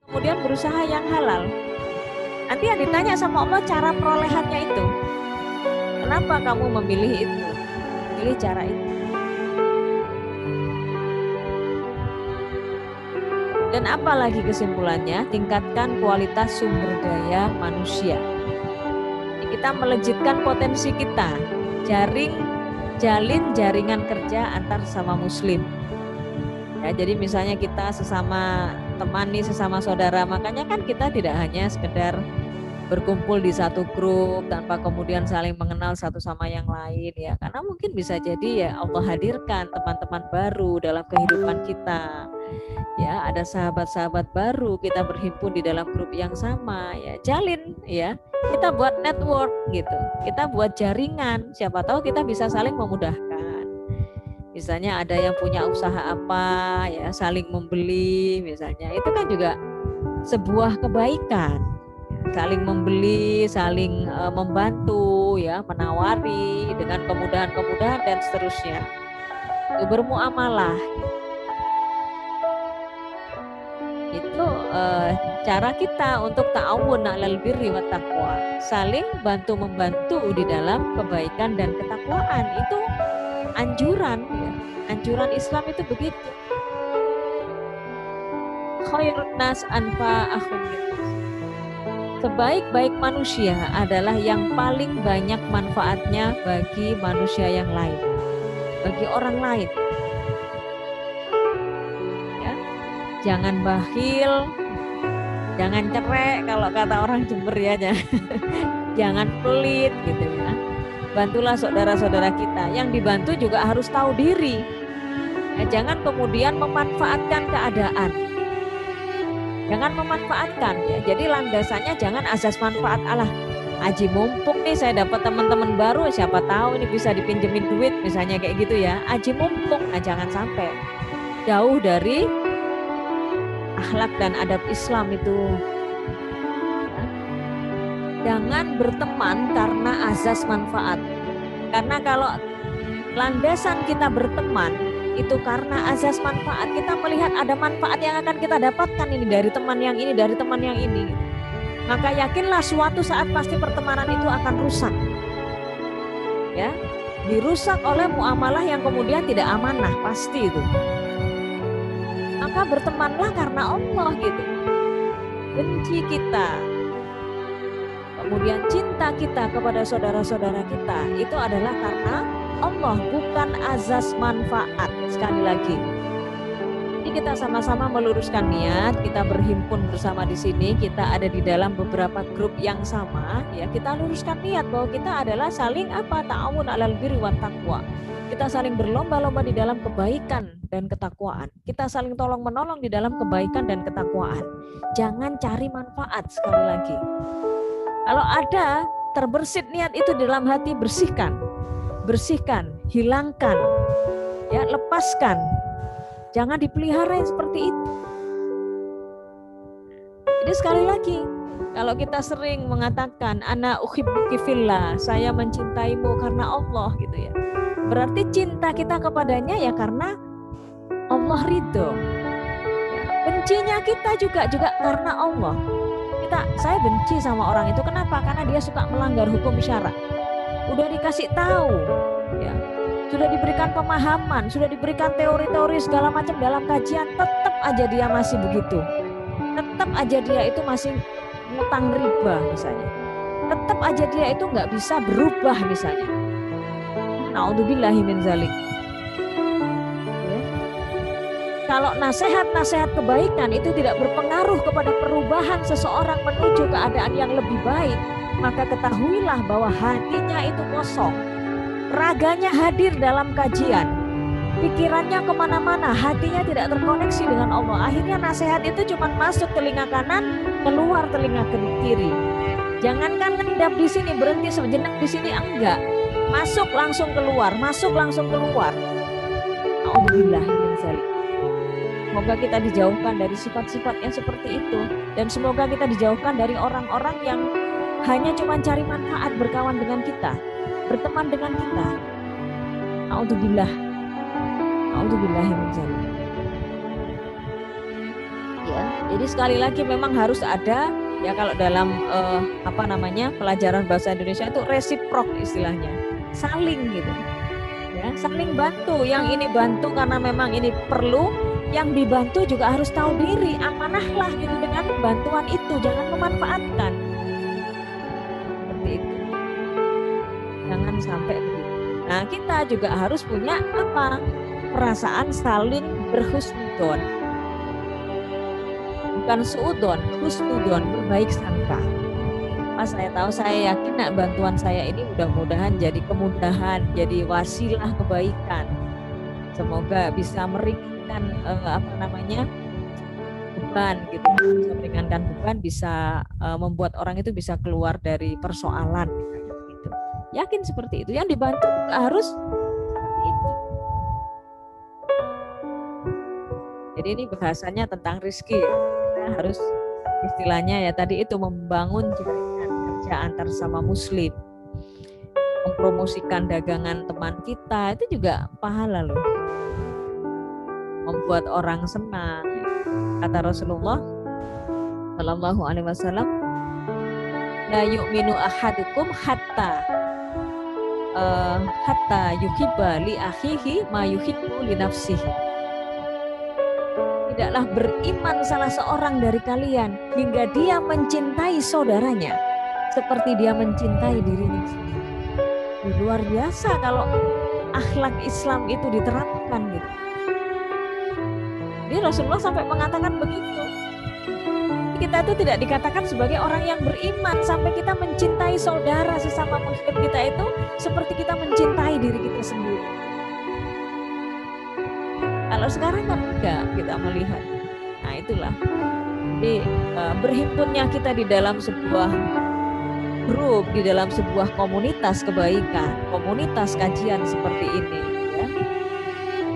Kemudian berusaha yang halal. Nanti yang ditanya sama Allah cara perolehannya itu. Kenapa kamu memilih itu? Pilih cara itu. Dan apa lagi kesimpulannya? Tingkatkan kualitas sumber daya manusia. Kita melejitkan potensi kita. Jalin jaringan kerja antar sesama muslim. Ya, jadi misalnya kita sesama teman nih, sesama saudara, makanya kan kita tidak hanya sekedar berkumpul di satu grup tanpa kemudian saling mengenal satu sama yang lain ya, karena mungkin bisa jadi ya Allah hadirkan teman-teman baru dalam kehidupan kita ya, ada sahabat-sahabat baru, kita berhimpun di dalam grup yang sama ya, jalin ya, kita buat network gitu, kita buat jaringan, siapa tahu kita bisa saling memudahkan. Misalnya ada yang punya usaha apa ya, saling membeli misalnya, itu kan juga sebuah kebaikan, saling membeli, saling membantu ya, menawari dengan kemudahan-kemudahan dan seterusnya. Itu bermuamalah. Itu cara kita untuk ta'awun 'alal birri wat taqwa, saling bantu membantu di dalam kebaikan dan ketakwaan. Itu anjuran ya. Anjuran Islam itu begitu. Khairun nas anfa'ahum linnas. Sebaik-baik manusia adalah yang paling banyak manfaatnya bagi manusia yang lain, bagi orang lain. Ya. Jangan bakhil, jangan cerek kalau kata orang Jember ya, jangan pelit gitu ya. Bantulah saudara-saudara kita. Yang dibantu juga harus tahu diri. Ya, jangan kemudian memanfaatkan keadaan. Jangan memanfaatkan ya. Jadi landasannya jangan azas manfaat, Allah aji mumpung nih saya dapat teman-teman baru, siapa tahu ini bisa dipinjemin duit misalnya kayak gitu ya. Aji mumpung, nah jangan sampai. Jauh dari akhlak dan adab Islam itu. Jangan berteman karena azas manfaat. Karena kalau landasan kita berteman itu karena azas manfaat, kita melihat ada manfaat yang akan kita dapatkan ini dari teman yang ini, dari teman yang ini, maka yakinlah suatu saat pasti pertemanan itu akan rusak ya, dirusak oleh muamalah yang kemudian tidak amanah, pasti itu. Maka bertemanlah karena Allah gitu. Benci kita, kemudian cinta kita kepada saudara-saudara kita itu adalah karena Allah, bukan azas manfaat. Sekali lagi, ini kita sama-sama meluruskan niat, kita berhimpun bersama di sini, kita ada di dalam beberapa grup yang sama ya, kita luruskan niat bahwa kita adalah saling apa? Ta'awun 'alal birri wat taqwa. Kita saling berlomba-lomba di dalam kebaikan dan ketakwaan. Kita saling tolong-menolong di dalam kebaikan dan ketakwaan. Jangan cari manfaat, sekali lagi. Kalau ada terbersit niat itu dalam hati, bersihkan, hilangkan, ya, lepaskan. Jangan dipelihara seperti itu. Jadi sekali lagi, kalau kita sering mengatakan ana uhibbuki fillah, saya mencintaimu karena Allah gitu ya. Berarti cinta kita kepadanya ya karena Allah ridho. Ya, bencinya kita juga karena Allah. Saya benci sama orang itu, kenapa? Karena dia suka melanggar hukum syara. Udah dikasih tahu ya, sudah diberikan pemahaman, sudah diberikan teori-teori segala macam dalam kajian, tetap aja dia masih begitu, tetap aja dia itu masih ngutang riba misalnya, tetap aja dia itu nggak bisa berubah misalnya. Naudzubillahi min zalik. Kalau nasihat-nasihat kebaikan itu tidak berpengaruh kepada perubahan seseorang menuju keadaan yang lebih baik, maka ketahuilah bahwa hatinya itu kosong. Raganya hadir dalam kajian, pikirannya kemana-mana, hatinya tidak terkoneksi dengan Allah. Akhirnya nasihat itu cuma masuk telinga kanan, keluar telinga kiri. Jangankan ngendap di sini, berhenti sejenak di sini, enggak. Masuk langsung keluar, masuk langsung keluar. Alhamdulillah min zalik. Semoga kita dijauhkan dari sifat-sifat yang seperti itu, dan semoga kita dijauhkan dari orang-orang yang hanya cuma cari manfaat berkawan dengan kita, berteman dengan kita. A'udzubillah. A'udzubillahi min dzalik. Ya, jadi sekali lagi memang harus ada ya, kalau dalam pelajaran bahasa Indonesia itu resiprok istilahnya, saling gitu ya, saling bantu. Yang ini bantu karena memang ini perlu, yang dibantu juga harus tahu diri, amanahlah gitu dengan bantuan itu, jangan memanfaatkan seperti itu, jangan sampai begitu. Nah, kita juga harus punya perasaan saling berhusnudon, bukan suudon, husnudon, berbaik sangka. Mas, saya tahu, saya yakin bantuan saya ini mudah-mudahan jadi kemudahan, jadi wasilah kebaikan. Semoga bisa meringankan beban gitu, bisa meringankan beban, bisa membuat orang itu bisa keluar dari persoalan gitu. Yakin seperti itu. Yang dibantu juga harus seperti itu. Jadi ini bahasanya tentang rezeki. Harus istilahnya ya tadi itu, membangun jaringan kerja antar sama muslim, mempromosikan dagangan teman kita, itu juga pahala loh, membuat orang senang. Kata Rasulullah Shallallahu Alaihi Wasallam, la yu'minu ahadukum hatta yuhibba li akhihi ma yuhibbu li nafsihi. Tidaklah beriman salah seorang dari kalian hingga dia mencintai saudaranya seperti dia mencintai dirinya sendiri. Luar biasa kalau akhlak Islam itu diterapkan gitu. Jadi Rasulullah sampai mengatakan begitu. Kita itu tidak dikatakan sebagai orang yang beriman sampai kita mencintai saudara sesama muslim kita itu seperti kita mencintai diri kita sendiri. Kalau sekarang kan enggak, kita melihat. Nah itulah. Jadi berhimpunnya kita di dalam sebuah grup, di dalam sebuah komunitas kebaikan, komunitas kajian seperti ini, ya.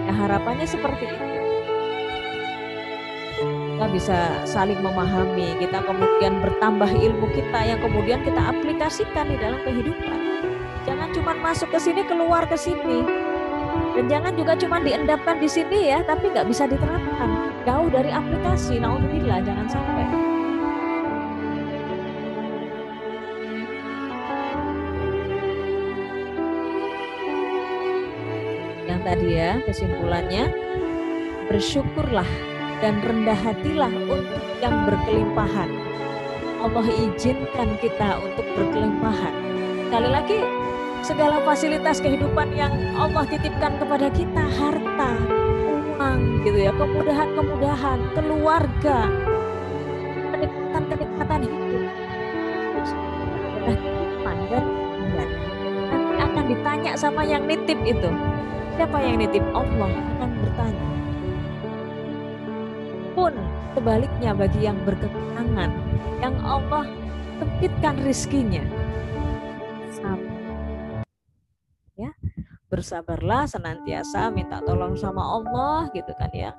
Nah, harapannya seperti itu. Kita bisa saling memahami, kita kemudian bertambah ilmu kita yang kemudian kita aplikasikan di dalam kehidupan. Jangan cuma masuk ke sini, keluar ke sini. Dan jangan juga cuma diendapkan di sini ya, tapi nggak bisa diterapkan. Jauh dari aplikasi, naudzubillah, jangan sampai. Yang tadi ya, kesimpulannya, bersyukurlah dan rendah hatilah untuk yang berkelimpahan. Allah izinkan kita untuk berkelimpahan. Sekali lagi, segala fasilitas kehidupan yang Allah titipkan kepada kita, harta, uang gitu ya, kemudahan-kemudahan, keluarga, kenikmatan-kenikmatan hidup, adalah titipan dan pemberian. Nanti akan ditanya sama yang nitip itu. Siapa yang nitip? Allah akan bertanya. Pun sebaliknya bagi yang berkekurangan, yang Allah sempitkan rizkinya, bersabarlah senantiasa, minta tolong sama Allah gitu kan ya.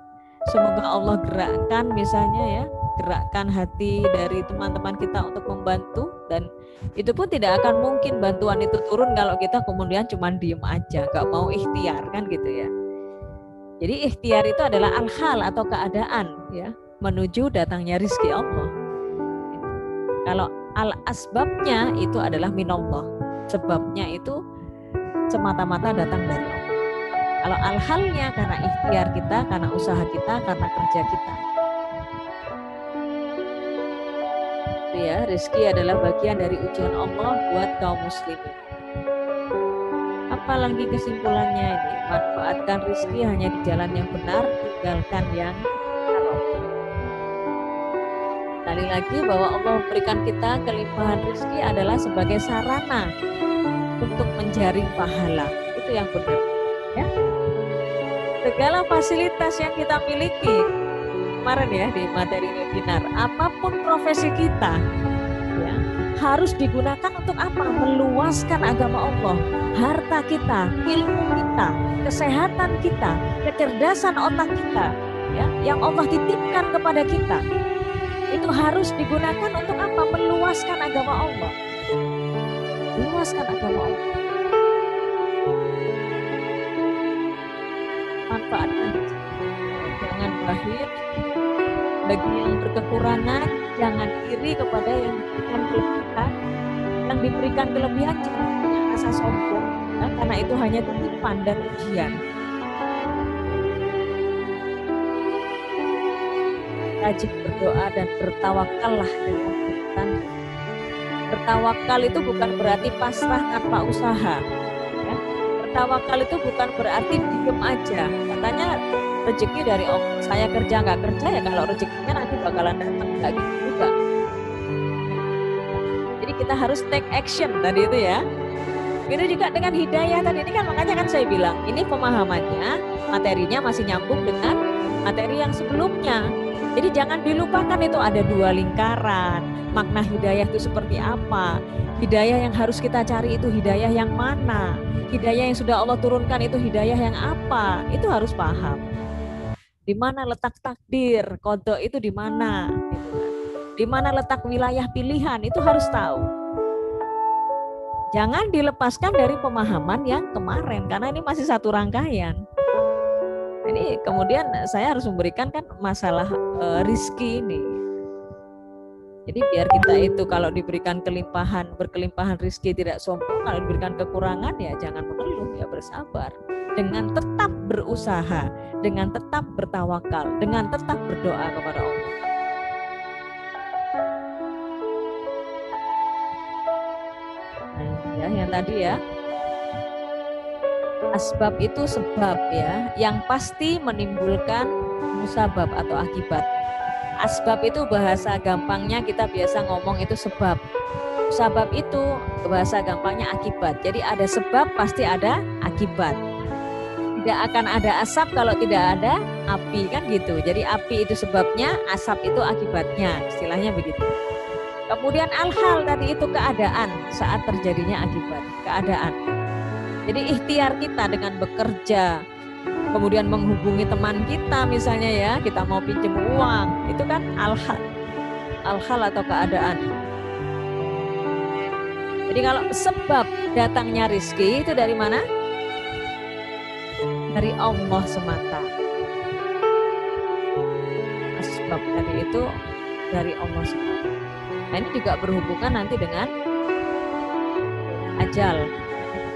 Semoga Allah gerakkan misalnya ya, gerakkan hati dari teman-teman kita untuk membantu, dan itu pun tidak akan mungkin bantuan itu turun kalau kita kemudian cuma diem aja, gak mau ikhtiar kan gitu ya. Jadi ikhtiar itu adalah al-hal atau keadaan ya, menuju datangnya rizki Allah. Kalau al-asbabnya itu adalah minallah, sebabnya itu semata-mata datang dari Allah. Kalau al-halnya karena ikhtiar kita, karena usaha kita, karena kerja kita. Itu ya, rezeki adalah bagian dari ujian Allah buat kaum muslimin. Apalagi kesimpulannya ini, manfaatkan rezeki hanya di jalan yang benar, tinggalkan yang haram. Sekali lagi bahwa Allah memberikan kita kelimpahan rezeki adalah sebagai sarana untuk menjaring pahala, itu yang benar ya. Segala fasilitas yang kita miliki kemarin ya di materi webinar, apapun profesi kita ya, harus digunakan untuk apa? Meluaskan agama Allah. Harta kita, ilmu kita, kesehatan kita, kecerdasan otak kita ya, yang Allah titipkan kepada kita, itu harus digunakan untuk apa? Meluaskan agama Allah. Meluaskan agama Allah. Manfaatkan. Jangan bahir. Bagi yang berkekurangan, jangan iri kepada yang diberikan kelebihan. Yang diberikan kelebihan jangan punya rasa sombong, ya, karena itu hanya titipan dan ujian. Rajin berdoa dan bertawakallah dengan Tuhan. Bertawakal itu bukan berarti pasrah tanpa usaha. Ya. Bertawakal itu bukan berarti diem aja. Katanya rezeki dari Allah. Saya kerja nggak kerja ya kalau rezekinya nanti bakalan datang, nggak gitu juga. Jadi kita harus take action tadi itu ya. Itu juga dengan hidayah tadi ini kan, makanya kan saya bilang ini pemahamannya, materinya masih nyambung dengan materi yang sebelumnya. Jadi jangan dilupakan itu ada dua lingkaran. Makna hidayah itu seperti apa? Hidayah yang harus kita cari itu hidayah yang mana? Hidayah yang sudah Allah turunkan itu hidayah yang apa? Itu harus paham. Di mana letak takdir, qada itu di mana? Di mana letak wilayah pilihan itu harus tahu. Jangan dilepaskan dari pemahaman yang kemarin karena ini masih satu rangkaian. Ini kemudian saya harus memberikan kan masalah rizki ini. Jadi biar kita itu kalau diberikan kelimpahan, berkelimpahan rizki tidak sombong, kalau diberikan kekurangan ya jangan mengeluh, ya bersabar. Dengan tetap berusaha, dengan tetap bertawakal, dengan tetap berdoa kepada Allah. Nah, ya yang tadi ya. Asbab itu sebab ya, yang pasti menimbulkan musabab atau akibat. Asbab itu bahasa gampangnya kita biasa ngomong itu sebab. Musabab itu bahasa gampangnya akibat. Jadi ada sebab pasti ada akibat. Tidak akan ada asap kalau tidak ada api kan gitu. Jadi api itu sebabnya, asap itu akibatnya. Istilahnya begitu. Kemudian al-hal tadi itu keadaan saat terjadinya akibat, keadaan. Jadi ikhtiar kita dengan bekerja, kemudian menghubungi teman kita misalnya ya, kita mau pinjam uang, itu kan al-hal atau keadaan. Jadi kalau sebab datangnya rizki itu dari mana? Dari Allah semata. Sebab tadi itu dari Allah semata. Nah ini juga berhubungan nanti dengan ajal.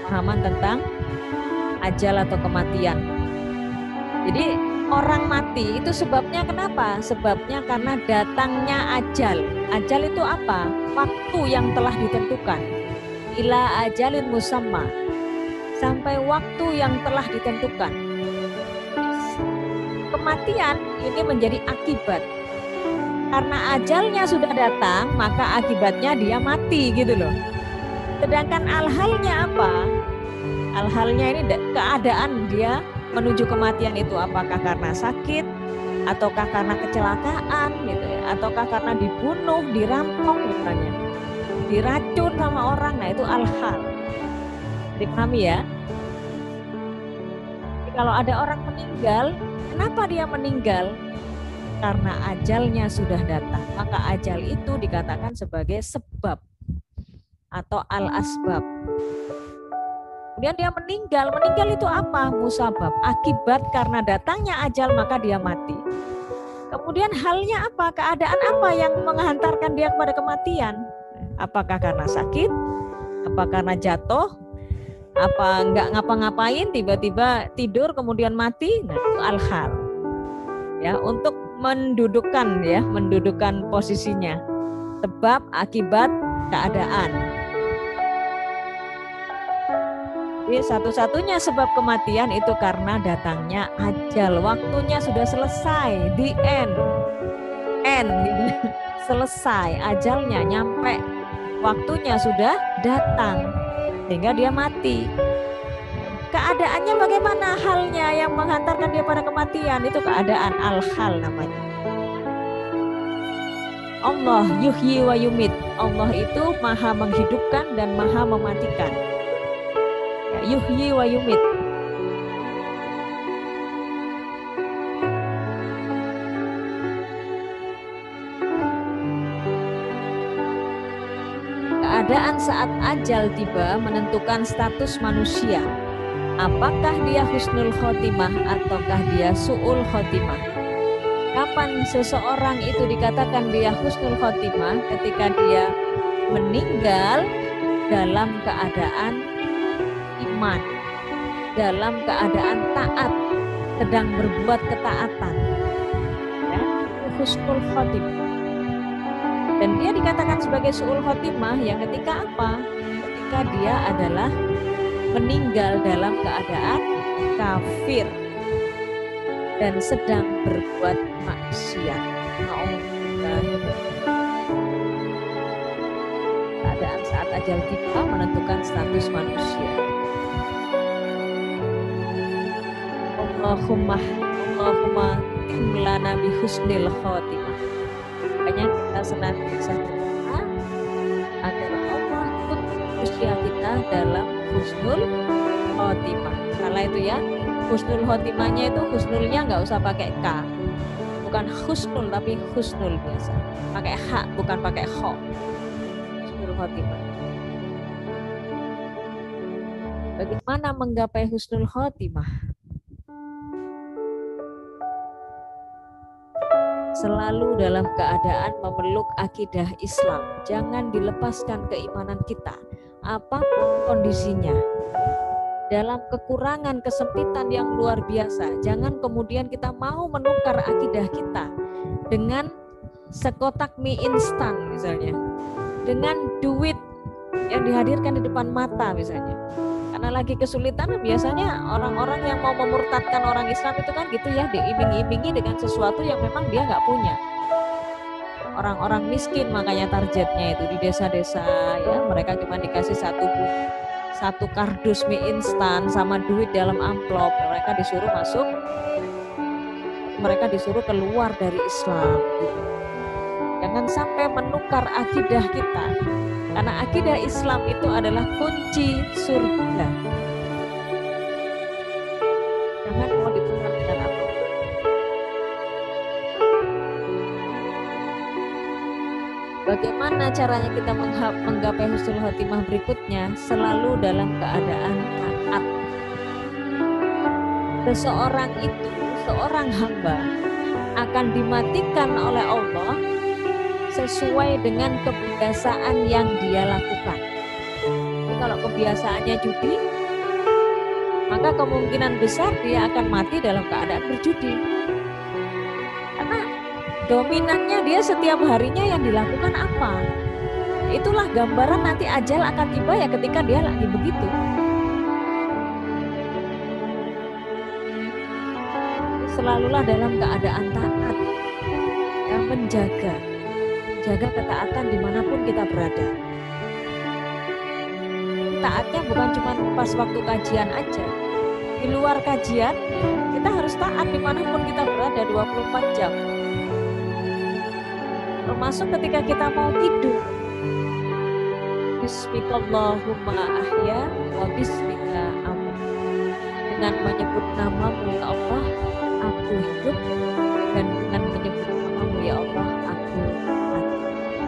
Pemahaman tentang ajal atau kematian. Jadi orang mati itu sebabnya kenapa? Sebabnya karena datangnya ajal. Ajal itu apa? Waktu yang telah ditentukan. Ila ajalin musamma. Sampai waktu yang telah ditentukan. Kematian ini menjadi akibat. Karena ajalnya sudah datang, maka akibatnya dia mati gitu loh. Sedangkan al-halnya apa? Al-halnya ini keadaan dia menuju kematian itu apakah karena sakit, ataukah karena kecelakaan gitu ya, ataukah karena dibunuh, dirampok misalnya, diracun sama orang, nah itu al-hal. Dipahami ya? Jadi kalau ada orang meninggal, kenapa dia meninggal? Karena ajalnya sudah datang, maka ajal itu dikatakan sebagai sebab atau al-asbab. Kemudian dia meninggal itu apa? Musabab, akibat karena datangnya ajal maka dia mati. Kemudian halnya apa? Keadaan apa yang menghantarkan dia kepada kematian? Apakah karena sakit? Apa karena jatuh? Apa enggak ngapa-ngapain tiba-tiba tidur kemudian mati? Nah, itu al-hal. Ya, untuk mendudukkan posisinya. Sebab, akibat, keadaan. Jadi satu-satunya sebab kematian itu karena datangnya ajal. Waktunya sudah selesai, the end gitu. Selesai, ajalnya nyampe, waktunya sudah datang, sehingga dia mati. Keadaannya bagaimana halnya yang menghantarkan dia pada kematian? Itu keadaan al-hal namanya. Allah yuhyi wa yumit. Allah itu maha menghidupkan dan maha mematikan. Yuhyi wa yumit. keadaan saat ajal tiba menentukan status manusia. Apakah dia husnul khotimah ataukah dia su'ul khotimah? Kapan seseorang itu dikatakan dia husnul khotimah? Ketika dia meninggal dalam keadaan iman, dalam keadaan taat, sedang berbuat ketaatan, ya, husnul khotimah. Dan dia dikatakan sebagai su'ul khotimah yang ketika apa? Ketika dia adalah meninggal dalam keadaan kafir dan sedang berbuat maksiat. Keadaan saat ajal tiba menentukan status manusia. Allahumma timlana bi husnil khotimah. Makanya kita senantiasa berdoa agar Allah tutup usia kita dalam husnul khotimah. Karena itu ya, husnul khotimahnya itu husnulnya nggak usah pakai K, bukan husnul tapi husnul biasa, pakai H bukan pakai kho. Husnul khotimah. Bagaimana menggapai husnul khotimah? Selalu dalam keadaan memeluk akidah Islam. Jangan dilepaskan keimanan kita, apapun kondisinya. Dalam kekurangan, kesempitan yang luar biasa, jangan kemudian kita mau menukar akidah kita dengan sekotak mie instan misalnya, dengan duit yang dihadirkan di depan mata misalnya. Karena lagi kesulitan, biasanya orang-orang yang mau memurtadkan orang Islam itu kan gitu ya, diiming-imingi dengan sesuatu yang memang dia nggak punya. Orang-orang miskin makanya targetnya itu di desa-desa ya, mereka cuma dikasih satu kardus mie instan sama duit dalam amplop, mereka disuruh masuk, mereka disuruh keluar dari Islam. Jangan sampai menukar akidah kita. Karena akidah Islam itu adalah kunci surga. Jangan mau ditukar dengan apa. Bagaimana caranya kita menggapai husnul khotimah berikutnya? Selalu dalam keadaan taat. Seseorang itu, seorang hamba akan dimatikan oleh Allah sesuai dengan kebiasaan yang dia lakukan. Jadi kalau kebiasaannya judi, maka kemungkinan besar dia akan mati dalam keadaan berjudi. Karena dominannya dia setiap harinya yang dilakukan apa? Itulah gambaran nanti ajal akan tiba ya ketika dia lagi begitu. Selalulah dalam keadaan taat, yang menjaga ketaatan dimanapun kita berada. Taatnya bukan cuma pas waktu kajian aja. Di luar kajian, kita harus taat dimanapun kita berada 24 jam. Termasuk ketika kita mau tidur. Bismillahumma ahya wa bismika amut. Dengan menyebut namamu ya Allah, aku hidup, dan dengan menyebut namamu ya Allah, aku mati.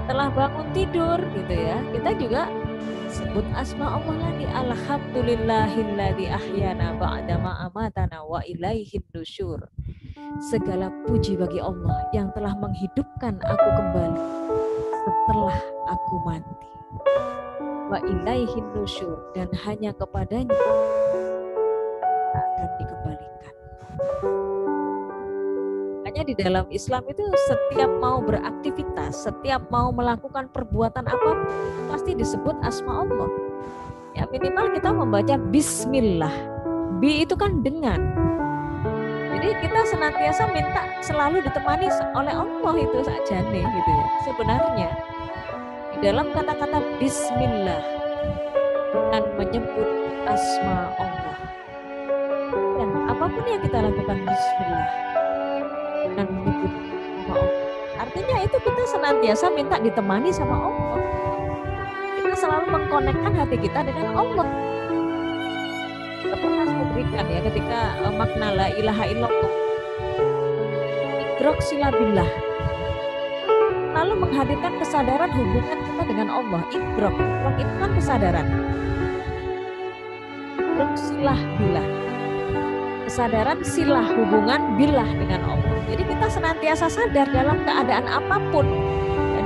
Setelah bangun tidur gitu ya, kita juga sebut asma Allah lagi. Alhamdulillahilladzi ahyana ba'dama amatana wa ilaihin nusyur. Segala puji bagi Allah yang telah menghidupkan aku kembali setelah aku mati. Wa ilaihin nusyur, dan hanya kepadanya akan dikembalikan. Makanya di dalam Islam itu setiap mau beraktivitas, setiap mau melakukan perbuatan apapun pasti disebut asma Allah. Ya minimal kita membaca bismillah. Bi itu kan dengan. Jadi kita senantiasa minta selalu ditemani oleh Allah itu saja nih gitu ya. Sebenarnya di dalam kata-kata bismillah dan menyebut asma Allah. Dan apapun yang kita lakukan bismillah dan menyebut nama Allah. Artinya itu kita senantiasa minta ditemani sama Allah. Kita selalu mengkonekkan hati kita dengan Allah. Kita pernah saya berikan ya ketika makna la ilaha illallah. Idrok silabillah. selalu menghadirkan kesadaran hubungan kita dengan Allah. Idrok itu kan kesadaran. Silah billah. Kesadaran silah hubungan billah dengan Allah. Jadi kita senantiasa sadar dalam keadaan apapun,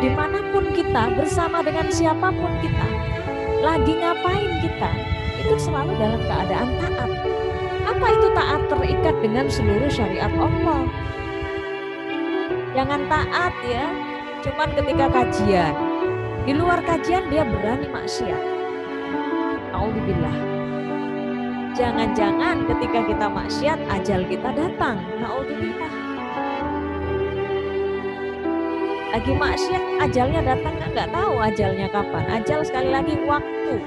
dimanapun kita, bersama dengan siapapun kita, lagi ngapain kita, itu selalu dalam keadaan taat. Apa itu taat? Terikat dengan seluruh syariat Allah. Jangan taat ya, cuman ketika kajian. Di luar kajian dia berani maksiat. Nauzubillah. Jangan-jangan ketika kita maksiat ajal kita datang. Nauzubillah. Lagi maksiat ajalnya datang, nggak tahu ajalnya kapan. Ajal sekali lagi waktu.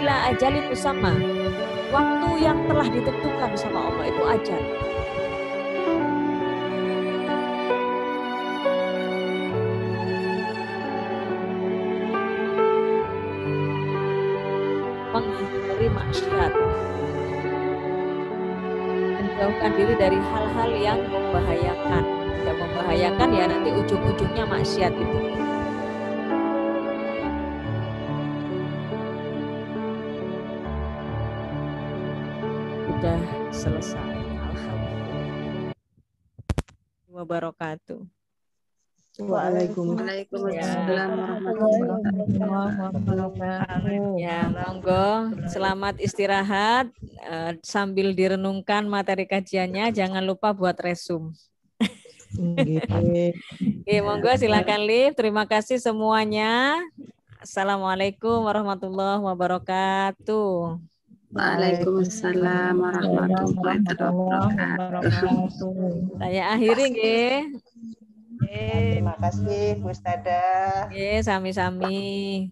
Ila ajalin musamma. Waktu yang telah ditentukan sama Allah itu ajal. Menghindari maksiat, menjauhkan diri dari hal-hal yang membahayakan. Tidak membahayakan ya nanti ujung-ujungnya maksiat itu. Sudah selesai. Alhamdulillah. Wabarakatuh. Waalaikumsalam warahmatullahi wabarakatuh. Ya, monggo. Selamat istirahat. Sambil direnungkan materi kajiannya, jangan lupa buat resum. Oke, monggo silakan Liv. Terima kasih semuanya. Assalamualaikum warahmatullahi wabarakatuh. Waalaikumsalam warahmatullahi wabarakatuh. Saya akhiri nggih. Terima kasih Bu Ustadzah. Sami-sami.